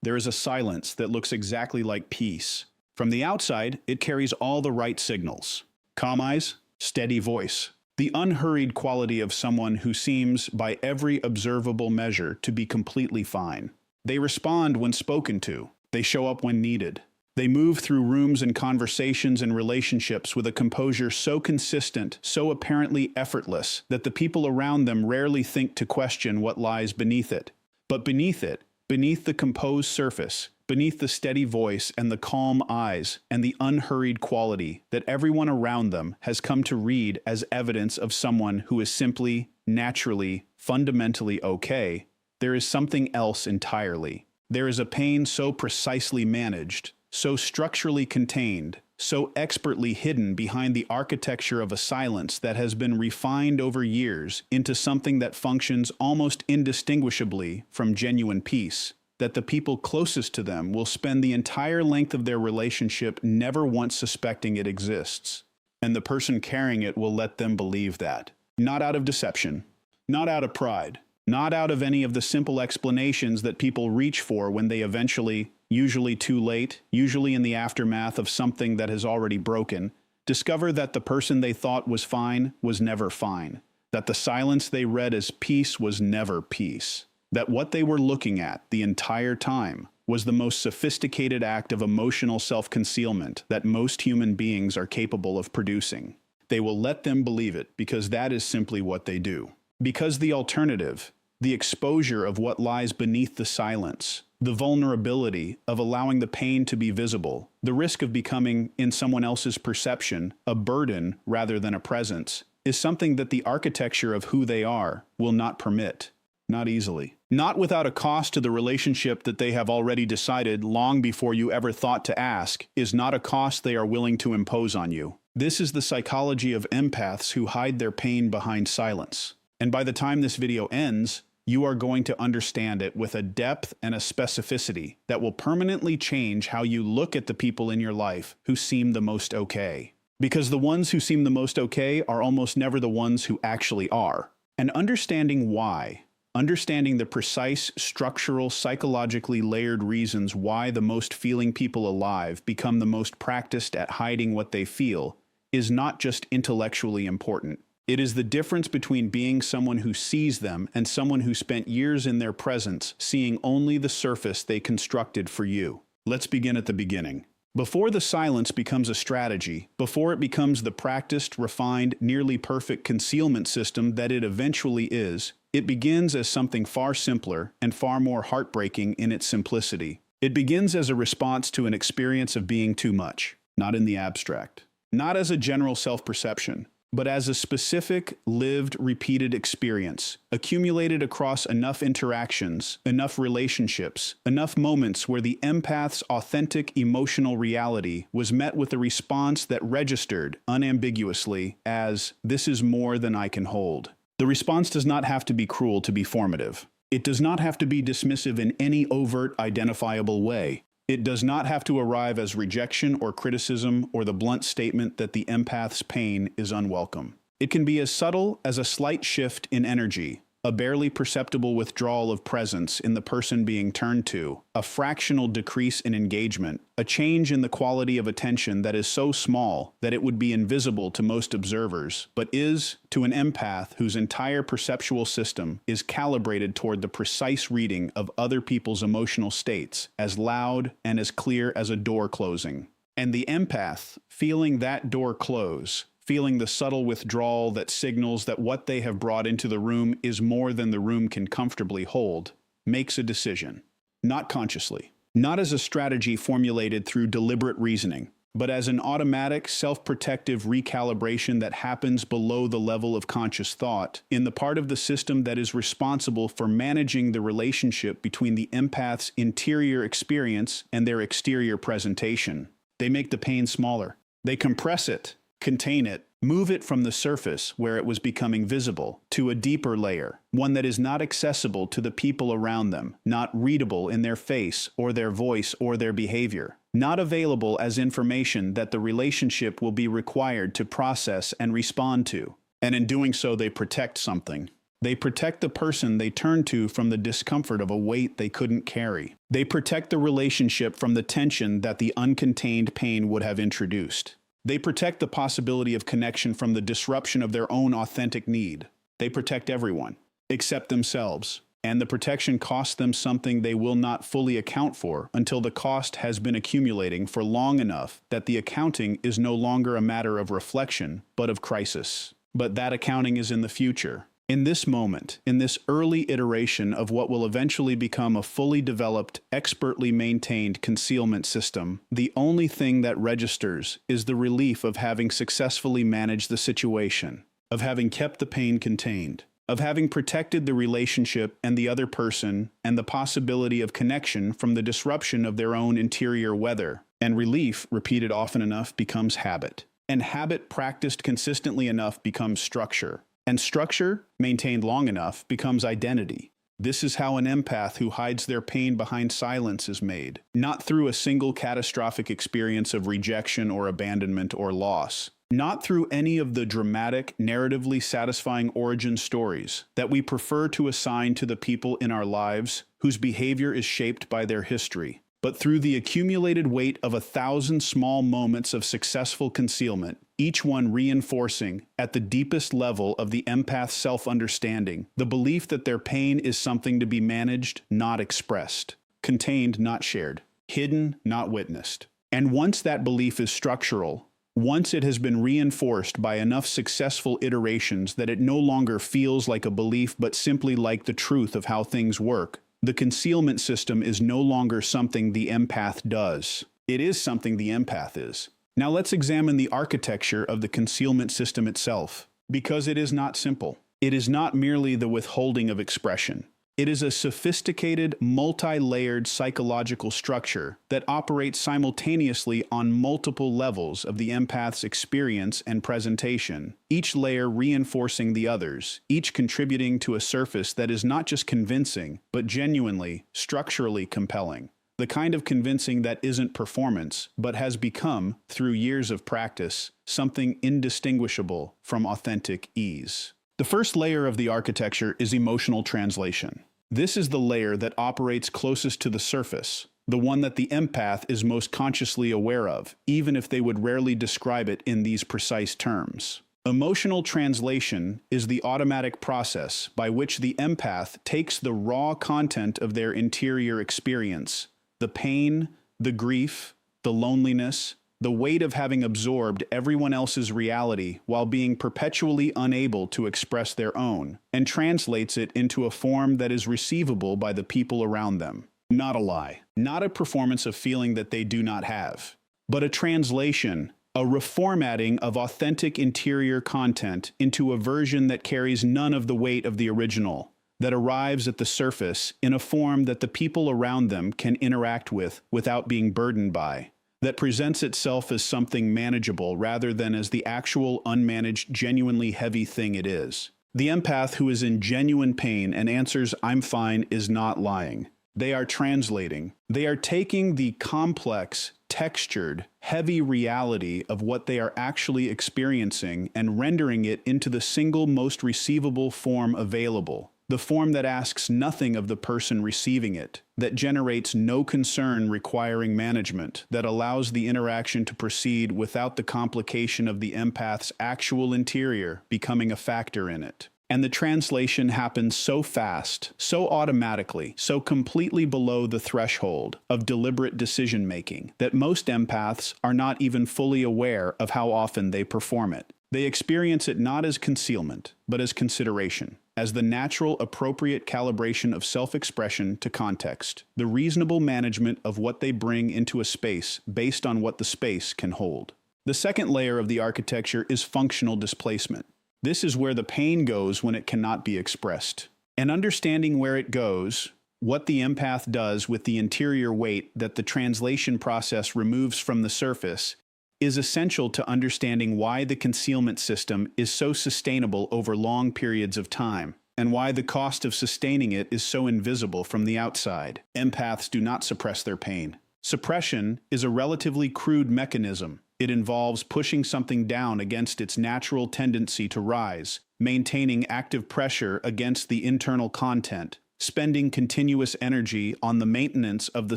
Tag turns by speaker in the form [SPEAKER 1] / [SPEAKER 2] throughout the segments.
[SPEAKER 1] there is a silence that looks exactly like peace. From the outside, it carries all the right signals. Calm eyes, steady voice. The unhurried quality of someone who seems, by every observable measure, to be completely fine. They respond when spoken to. They show up when needed. They move through rooms and conversations and relationships with a composure so consistent, so apparently effortless, that the people around them rarely think to question what lies beneath it. But beneath it, beneath the composed surface, beneath the steady voice and the calm eyes and the unhurried quality that everyone around them has come to read as evidence of someone who is simply, naturally, fundamentally okay, there is something else entirely. There is a pain so precisely managed, so structurally contained, so expertly hidden behind the architecture of a silence that has been refined over years into something that functions almost indistinguishably from genuine peace, that the people closest to them will spend the entire length of their relationship never once suspecting it exists. And the person carrying it will let them believe that. Not out of deception, not out of pride, not out of any of the simple explanations that people reach for when they eventually, usually too late, usually in the aftermath of something that has already broken, discover that the person they thought was fine was never fine, that the silence they read as peace was never peace, that what they were looking at the entire time was the most sophisticated act of emotional self-concealment that most human beings are capable of producing. They will let them believe it because that is simply what they do. Because the alternative, the exposure of what lies beneath the silence, the vulnerability of allowing the pain to be visible, the risk of becoming, in someone else's perception, a burden rather than a presence, is something that the architecture of who they are will not permit. Not easily. Not without a cost to the relationship that they have already decided long before you ever thought to ask, is not a cost they are willing to impose on you. This is the psychology of empaths who hide their pain behind silence. And by the time this video ends, you are going to understand it with a depth and a specificity that will permanently change how you look at the people in your life who seem the most okay. Because the ones who seem the most okay are almost never the ones who actually are. And understanding why, understanding the precise, structural, psychologically layered reasons why the most feeling people alive become the most practiced at hiding what they feel, is not just intellectually important. It is the difference between being someone who sees them and someone who spent years in their presence seeing only the surface they constructed for you. Let's begin at the beginning. Before the silence becomes a strategy, before it becomes the practiced, refined, nearly perfect concealment system that it eventually is, it begins as something far simpler and far more heartbreaking in its simplicity. It begins as a response to an experience of being too much, not in the abstract, not as a general self-perception, but as a specific, lived, repeated experience, accumulated across enough interactions, enough relationships, enough moments where the empath's authentic emotional reality was met with a response that registered, unambiguously, as, "This is more than I can hold." The response does not have to be cruel to be formative. It does not have to be dismissive in any overt, identifiable way. It does not have to arrive as rejection or criticism or the blunt statement that the empath's pain is unwelcome. It can be as subtle as a slight shift in energy, a barely perceptible withdrawal of presence in the person being turned to, a fractional decrease in engagement, a change in the quality of attention that is so small that it would be invisible to most observers, but is, to an empath whose entire perceptual system is calibrated toward the precise reading of other people's emotional states, as loud and as clear as a door closing. And the empath, feeling that door close, feeling the subtle withdrawal that signals that what they have brought into the room is more than the room can comfortably hold, makes a decision. Not consciously, not as a strategy formulated through deliberate reasoning, but as an automatic, self-protective recalibration that happens below the level of conscious thought, in the part of the system that is responsible for managing the relationship between the empath's interior experience and their exterior presentation. They make the pain smaller. They compress it, contain it, move it from the surface where it was becoming visible to a deeper layer, one that is not accessible to the people around them, not readable in their face or their voice or their behavior, not available as information that the relationship will be required to process and respond to. And in doing so, they protect something. They protect the person they turn to from the discomfort of a weight they couldn't carry. They protect the relationship from the tension that the uncontained pain would have introduced. They protect the possibility of connection from the disruption of their own authentic need. They protect everyone, except themselves. And the protection costs them something they will not fully account for until the cost has been accumulating for long enough that the accounting is no longer a matter of reflection, but of crisis. But that accounting is in the future. In this moment, in this early iteration of what will eventually become a fully developed, expertly maintained concealment system, the only thing that registers is the relief of having successfully managed the situation, of having kept the pain contained, of having protected the relationship and the other person and the possibility of connection from the disruption of their own interior weather. And relief, repeated often enough, becomes habit. And habit practiced consistently enough becomes structure. And structure, maintained long enough, becomes identity. This is how an empath who hides their pain behind silence is made, not through a single catastrophic experience of rejection or abandonment or loss, not through any of the dramatic, narratively satisfying origin stories that we prefer to assign to the people in our lives whose behavior is shaped by their history, but through the accumulated weight of 1,000 small moments of successful concealment, each one reinforcing, at the deepest level of the empath's self-understanding, the belief that their pain is something to be managed, not expressed, contained, not shared, hidden, not witnessed. And once that belief is structural, once it has been reinforced by enough successful iterations that it no longer feels like a belief but simply like the truth of how things work, the concealment system is no longer something the empath does. It is something the empath is. Now let's examine the architecture of the concealment system itself, because it is not simple. It is not merely the withholding of expression. It is a sophisticated, multi-layered psychological structure that operates simultaneously on multiple levels of the empath's experience and presentation, each layer reinforcing the others, each contributing to a surface that is not just convincing, but genuinely, structurally compelling. The kind of convincing that isn't performance, but has become, through years of practice, something indistinguishable from authentic ease. The first layer of the architecture is emotional translation. This is the layer that operates closest to the surface, the one that the empath is most consciously aware of, even if they would rarely describe it in these precise terms. Emotional translation is the automatic process by which the empath takes the raw content of their interior experience, the pain, the grief, the loneliness, the weight of having absorbed everyone else's reality while being perpetually unable to express their own, and translates it into a form that is receivable by the people around them. Not a lie, not a performance of feeling that they do not have, but a translation, a reformatting of authentic interior content into a version that carries none of the weight of the original, that arrives at the surface in a form that the people around them can interact with without being burdened by, that presents itself as something manageable rather than as the actual unmanaged, genuinely heavy thing it is. The empath who is in genuine pain and answers, "I'm fine," is not lying. They are translating. They are taking the complex, textured, heavy reality of what they are actually experiencing and rendering it into the single most receivable form available. The form that asks nothing of the person receiving it, that generates no concern requiring management, that allows the interaction to proceed without the complication of the empath's actual interior becoming a factor in it. And the translation happens so fast, so automatically, so completely below the threshold of deliberate decision-making that most empaths are not even fully aware of how often they perform it. They experience it not as concealment, but as consideration, as the natural, appropriate calibration of self-expression to context, the reasonable management of what they bring into a space based on what the space can hold. The second layer of the architecture is functional displacement. This is where the pain goes when it cannot be expressed. And understanding where it goes, what the empath does with the interior weight that the translation process removes from the surface, is essential to understanding why the concealment system is so sustainable over long periods of time, and why the cost of sustaining it is so invisible from the outside. Empaths do not suppress their pain. Suppression is a relatively crude mechanism. It involves pushing something down against its natural tendency to rise, maintaining active pressure against the internal content, spending continuous energy on the maintenance of the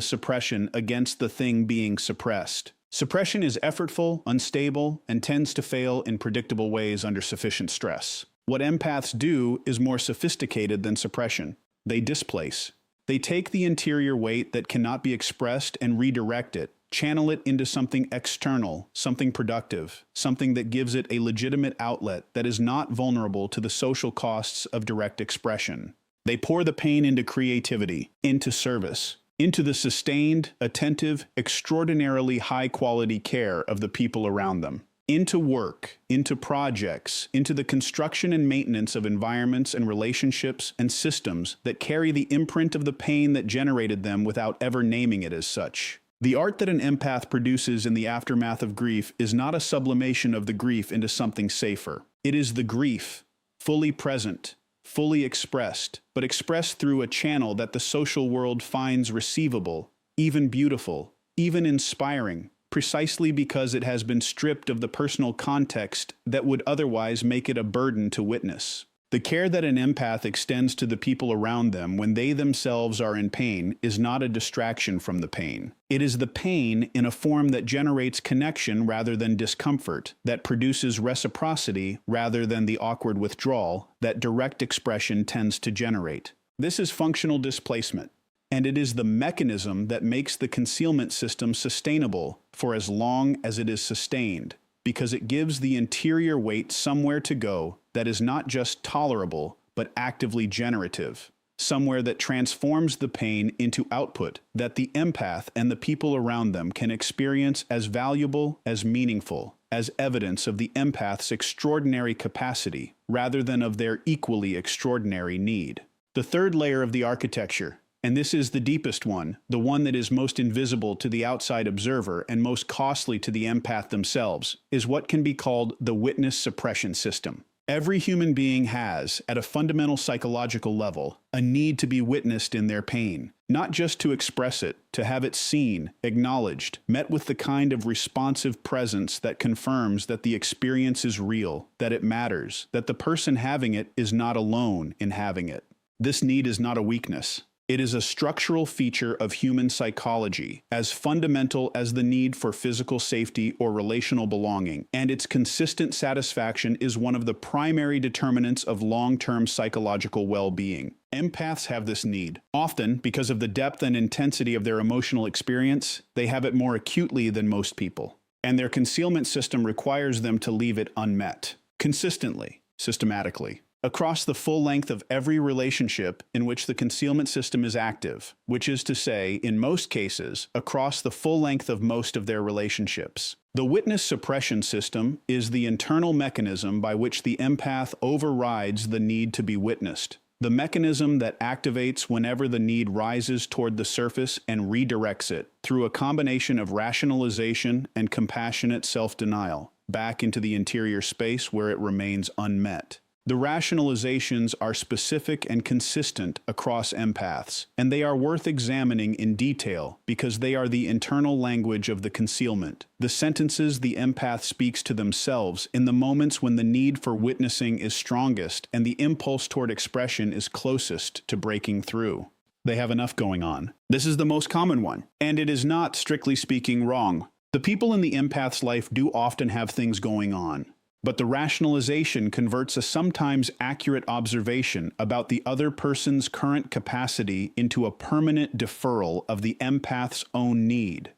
[SPEAKER 1] suppression against the thing being suppressed. Suppression is effortful, unstable, and tends to fail in predictable ways under sufficient stress. What empaths do is more sophisticated than suppression. They displace. They take the interior weight that cannot be expressed and redirect it, channel it into something external, something productive, something that gives it a legitimate outlet that is not vulnerable to the social costs of direct expression. They pour the pain into creativity, into service, into the sustained, attentive, extraordinarily high-quality care of the people around them, into work, into projects, into the construction and maintenance of environments and relationships and systems that carry the imprint of the pain that generated them without ever naming it as such. The art that an empath produces in the aftermath of grief is not a sublimation of the grief into something safer. It is the grief, fully present, fully expressed, but expressed through a channel that the social world finds receivable, even beautiful, even inspiring, precisely because it has been stripped of the personal context that would otherwise make it a burden to witness. The care that an empath extends to the people around them when they themselves are in pain is not a distraction from the pain. It is the pain in a form that generates connection rather than discomfort, that produces reciprocity rather than the awkward withdrawal that direct expression tends to generate. This is functional displacement, and it is the mechanism that makes the concealment system sustainable for as long as it is sustained, because it gives the interior weight somewhere to go that is not just tolerable, but actively generative, somewhere that transforms the pain into output that the empath and the people around them can experience as valuable, as meaningful, as evidence of the empath's extraordinary capacity, rather than of their equally extraordinary need. The third layer of the architecture, and this is the deepest one, the one that is most invisible to the outside observer and most costly to the empath themselves, is what can be called the witness suppression system. Every human being has, at a fundamental psychological level, a need to be witnessed in their pain, not just to express it, to have it seen, acknowledged, met with the kind of responsive presence that confirms that the experience is real, that it matters, that the person having it is not alone in having it. This need is not a weakness. It is a structural feature of human psychology, as fundamental as the need for physical safety or relational belonging, and its consistent satisfaction is one of the primary determinants of long-term psychological well-being. Empaths have this need. Often, because of the depth and intensity of their emotional experience, they have it more acutely than most people, and their concealment system requires them to leave it unmet, consistently, systematically, across the full length of every relationship in which the concealment system is active, which is to say, in most cases, across the full length of most of their relationships. The witness suppression system is the internal mechanism by which the empath overrides the need to be witnessed, the mechanism that activates whenever the need rises toward the surface and redirects it, through a combination of rationalization and compassionate self-denial, back into the interior space where it remains unmet. The rationalizations are specific and consistent across empaths, and they are worth examining in detail because they are the internal language of the concealment, the sentences the empath speaks to themselves in the moments when the need for witnessing is strongest and the impulse toward expression is closest to breaking through. They have enough going on. This is the most common one, and it is not, strictly speaking, wrong. The people in the empath's life do often have things going on. But the rationalization converts a sometimes accurate observation about the other person's current capacity into a permanent deferral of the empath's own need.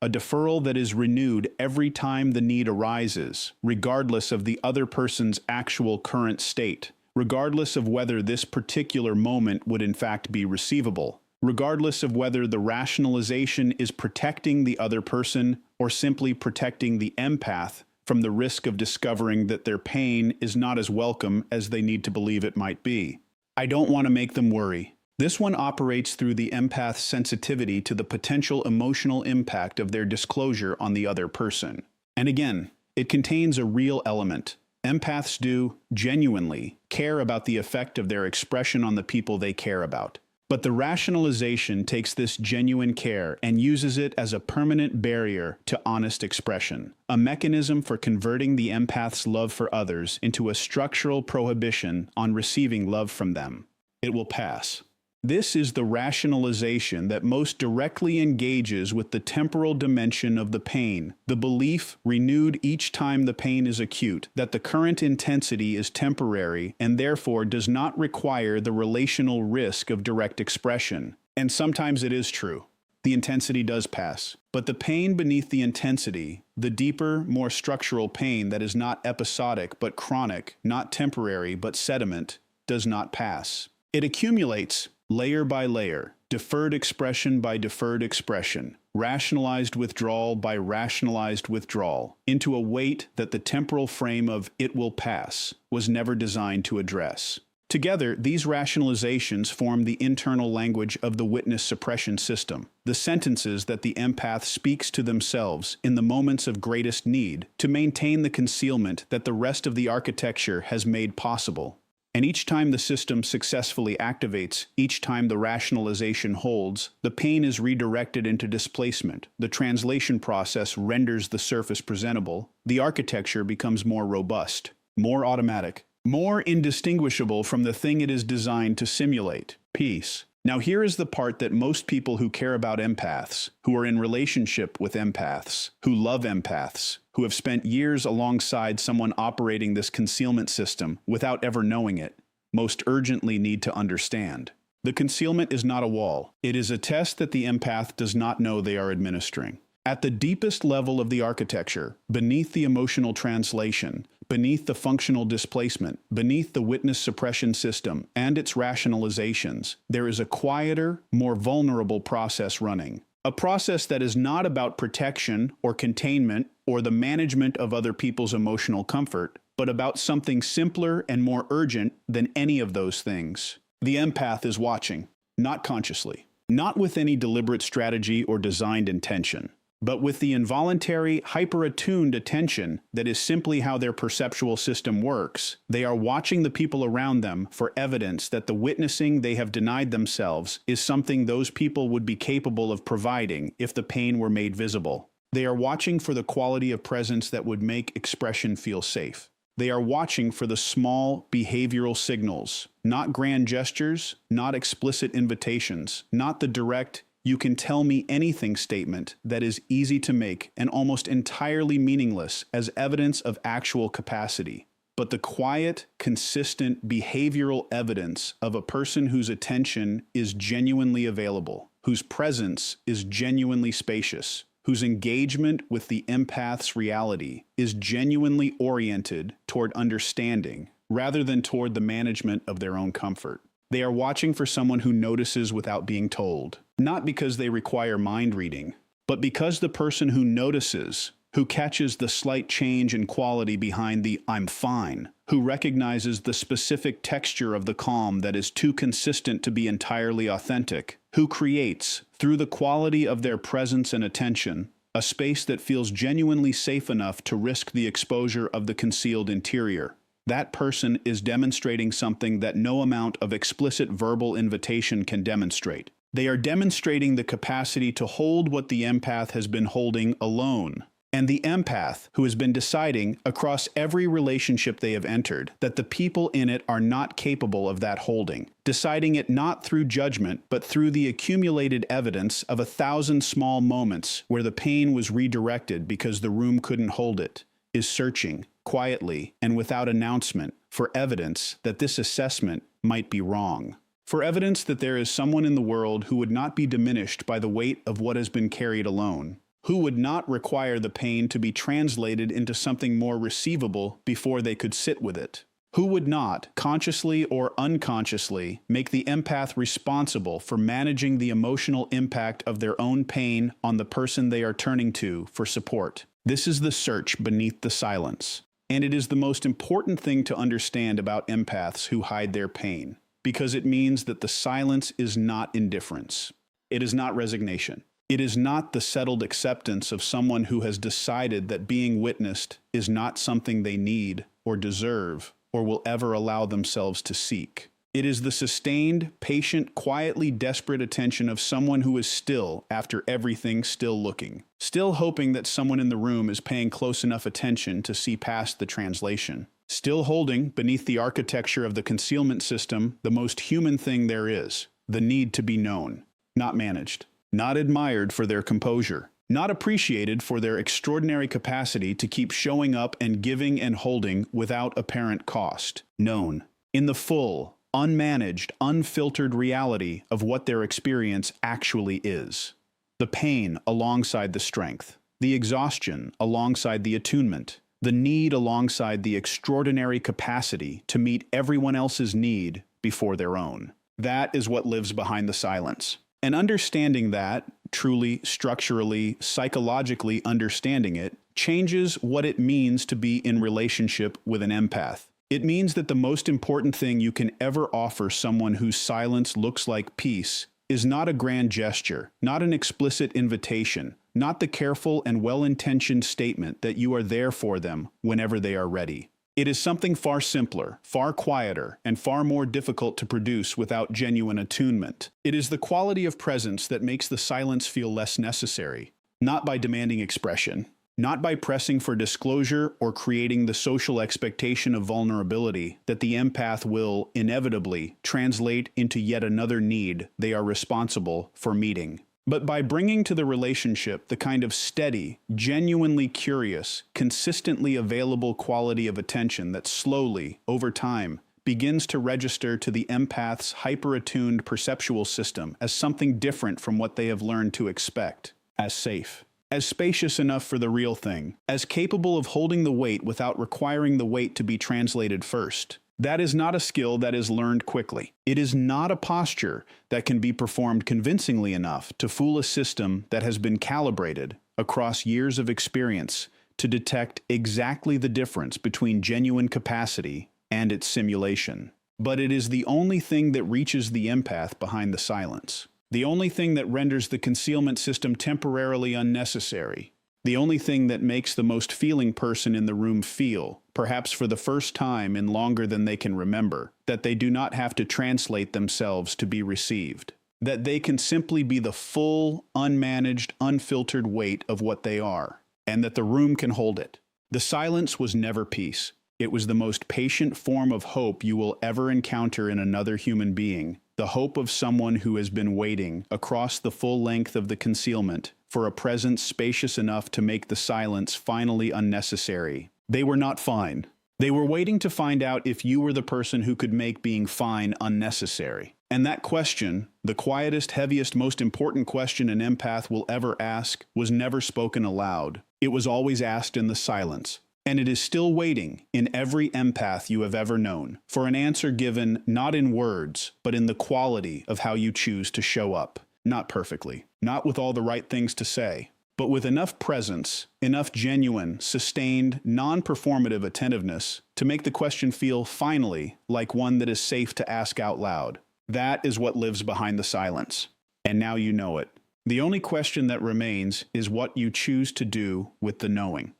[SPEAKER 1] A deferral that is renewed every time the need arises, regardless of the other person's actual current state, regardless of whether this particular moment would in fact be receivable, regardless of whether the rationalization is protecting the other person or simply protecting the empath from the risk of discovering that their pain is not as welcome as they need to believe it might be. I don't want to make them worry. This one operates through the empath's sensitivity to the potential emotional impact of their disclosure on the other person. And again, it contains a real element. Empaths do, genuinely, care about the effect of their expression on the people they care about. But the rationalization takes this genuine care and uses it as a permanent barrier to honest expression, a mechanism for converting the empath's love for others into a structural prohibition on receiving love from them. It will pass. This is the rationalization that most directly engages with the temporal dimension of the pain, the belief, renewed each time the pain is acute, that the current intensity is temporary and therefore does not require the relational risk of direct expression. And sometimes it is true. The intensity does pass. But the pain beneath the intensity, the deeper, more structural pain that is not episodic but chronic, not temporary but sediment, does not pass. It accumulates, layer by layer, deferred expression by deferred expression, rationalized withdrawal by rationalized withdrawal, into a weight that the temporal frame of "it will pass" was never designed to address. Together, these rationalizations form the internal language of the witness suppression system, the sentences that the empath speaks to themselves in the moments of greatest need to maintain the concealment that the rest of the architecture has made possible. And each time the system successfully activates, each time the rationalization holds, the pain is redirected into displacement. The translation process renders the surface presentable. The architecture becomes more robust, more automatic, more indistinguishable from the thing it is designed to simulate: peace. Now here is the part that most people who care about empaths, who are in relationship with empaths, who love empaths, who have spent years alongside someone operating this concealment system without ever knowing it, most urgently need to understand. The concealment is not a wall. It is a test that the empath does not know they are administering. At the deepest level of the architecture, beneath the emotional translation, beneath the functional displacement, beneath the witness suppression system and its rationalizations, there is a quieter, more vulnerable process running. A process that is not about protection or containment or the management of other people's emotional comfort, but about something simpler and more urgent than any of those things. The empath is watching, not consciously, not with any deliberate strategy or designed intention, but with the involuntary, hyper-attuned attention that is simply how their perceptual system works. They are watching the people around them for evidence that the witnessing they have denied themselves is something those people would be capable of providing if the pain were made visible. They are watching for the quality of presence that would make expression feel safe. They are watching for the small behavioral signals, not grand gestures, not explicit invitations, not the direct "you can tell me anything" statement that is easy to make and almost entirely meaningless as evidence of actual capacity, but the quiet, consistent behavioral evidence of a person whose attention is genuinely available, whose presence is genuinely spacious, whose engagement with the empath's reality is genuinely oriented toward understanding rather than toward the management of their own comfort. They are watching for someone who notices without being told, not because they require mind reading, but because the person who notices, who catches the slight change in quality behind the "I'm fine," who recognizes the specific texture of the calm that is too consistent to be entirely authentic, who creates, through the quality of their presence and attention, a space that feels genuinely safe enough to risk the exposure of the concealed interior. That person is demonstrating something that no amount of explicit verbal invitation can demonstrate. They are demonstrating the capacity to hold what the empath has been holding alone. And the empath, who has been deciding across every relationship they have entered that the people in it are not capable of that holding, deciding it not through judgment, but through the accumulated evidence of 1,000 small moments where the pain was redirected because the room couldn't hold it, is searching, quietly and without announcement, for evidence that this assessment might be wrong. For evidence that there is someone in the world who would not be diminished by the weight of what has been carried alone, who would not require the pain to be translated into something more receivable before they could sit with it, who would not, consciously or unconsciously, make the empath responsible for managing the emotional impact of their own pain on the person they are turning to for support. This is the search beneath the silence. And it is the most important thing to understand about empaths who hide their pain, because it means that the silence is not indifference. It is not resignation. It is not the settled acceptance of someone who has decided that being witnessed is not something they need or deserve or will ever allow themselves to seek. It is the sustained, patient, quietly desperate attention of someone who is still after everything, still looking, still hoping that someone in the room is paying close enough attention to see past the translation, still holding, beneath the architecture of the concealment system, the most human thing there is, the need to be known, not managed, not admired for their composure, not appreciated for their extraordinary capacity to keep showing up and giving and holding without apparent cost, known, in the full, unmanaged, unfiltered reality of what their experience actually is. The pain alongside the strength, the exhaustion alongside the attunement, the need alongside the extraordinary capacity to meet everyone else's need before their own. That is what lives behind the silence. And understanding that, truly, structurally, psychologically understanding it, changes what it means to be in relationship with an empath. It means that the most important thing you can ever offer someone whose silence looks like peace is not a grand gesture, not an explicit invitation, not the careful and well-intentioned statement that you are there for them whenever they are ready. It is something far simpler, far quieter, and far more difficult to produce without genuine attunement. It is the quality of presence that makes the silence feel less necessary, not by demanding expression, not by pressing for disclosure or creating the social expectation of vulnerability that the empath will, inevitably, translate into yet another need they are responsible for meeting. But by bringing to the relationship the kind of steady, genuinely curious, consistently available quality of attention that slowly, over time, begins to register to the empath's hyper-attuned perceptual system as something different from what they have learned to expect, as safe, as spacious enough for the real thing, as capable of holding the weight without requiring the weight to be translated first. That is not a skill that is learned quickly. It is not a posture that can be performed convincingly enough to fool a system that has been calibrated across years of experience to detect exactly the difference between genuine capacity and its simulation. But it is the only thing that reaches the empath behind the silence. The only thing that renders the concealment system temporarily unnecessary. The only thing that makes the most feeling person in the room feel, perhaps for the first time in longer than they can remember, that they do not have to translate themselves to be received. That they can simply be the full, unmanaged, unfiltered weight of what they are, and that the room can hold it. The silence was never peace. It was the most patient form of hope you will ever encounter in another human being, the hope of someone who has been waiting across the full length of the concealment for a presence spacious enough to make the silence finally unnecessary. They were not fine. They were waiting to find out if you were the person who could make being fine unnecessary. And that question, the quietest, heaviest, most important question an empath will ever ask, was never spoken aloud. It was always asked in the silence. And it is still waiting, in every empath you have ever known, for an answer given not in words, but in the quality of how you choose to show up. Not perfectly, not with all the right things to say, but with enough presence, enough genuine, sustained, non-performative attentiveness to make the question feel, finally, like one that is safe to ask out loud. That is what lives behind the silence. And now you know it. The only question that remains is what you choose to do with the knowing.